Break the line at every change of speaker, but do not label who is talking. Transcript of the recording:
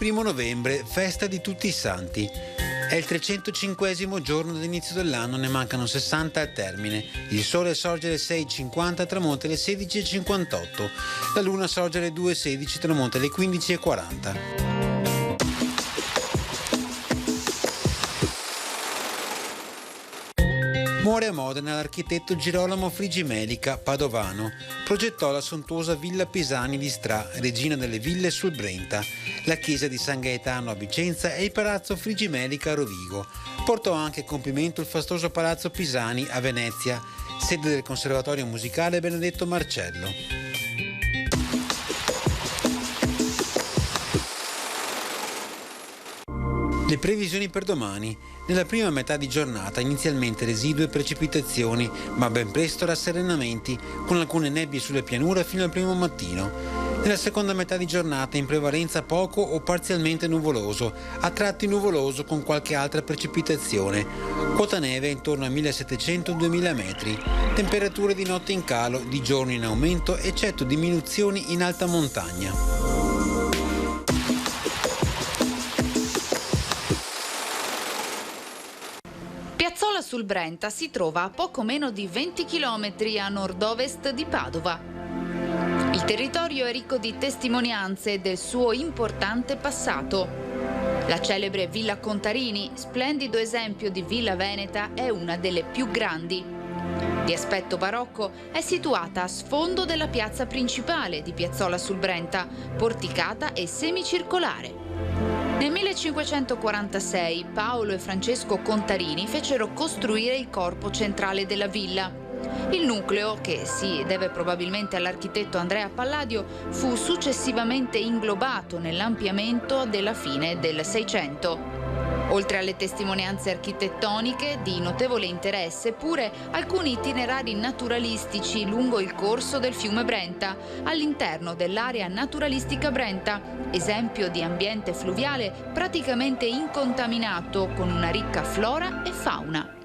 1 novembre, festa di tutti i santi. È il 305esimo giorno dell'inizio dell'anno, ne mancano 60 al termine. Il sole sorge alle 6:50, tramonta alle 16:58. La luna sorge alle 2:16, tramonta alle 15:40. Muore a Modena l'architetto Girolamo Frigimelica, padovano. Progettò la sontuosa Villa Pisani di Stra, regina delle ville sul Brenta, la chiesa di San Gaetano a Vicenza e il palazzo Frigimelica a Rovigo. Portò anche a compimento il fastoso palazzo Pisani a Venezia, sede del Conservatorio Musicale Benedetto Marcello. Le previsioni per domani. Nella prima metà di giornata inizialmente residue precipitazioni, ma ben presto rasserenamenti, con alcune nebbie sulle pianure fino al primo mattino. Nella seconda metà di giornata in prevalenza poco o parzialmente nuvoloso, a tratti nuvoloso con qualche altra precipitazione. Quota neve intorno a 1700-2000 metri. Temperature di notte in calo, di giorno in aumento, eccetto diminuzioni in alta montagna.
Piazzola sul Brenta si trova a poco meno di 20 km a nord-ovest di Padova. Il territorio è ricco di testimonianze del suo importante passato. La celebre Villa Contarini, splendido esempio di villa veneta, è una delle più grandi. Di aspetto barocco, è situata a sfondo della piazza principale di Piazzola sul Brenta, porticata e semicircolare. Nel 1546 Paolo e Francesco Contarini fecero costruire il corpo centrale della villa. Il nucleo, che si deve probabilmente all'architetto Andrea Palladio, fu successivamente inglobato nell'ampliamento della fine del Seicento. Oltre alle testimonianze architettoniche, di notevole interesse pure alcuni itinerari naturalistici lungo il corso del fiume Brenta, all'interno dell'area naturalistica Brenta, esempio di ambiente fluviale praticamente incontaminato con una ricca flora e fauna.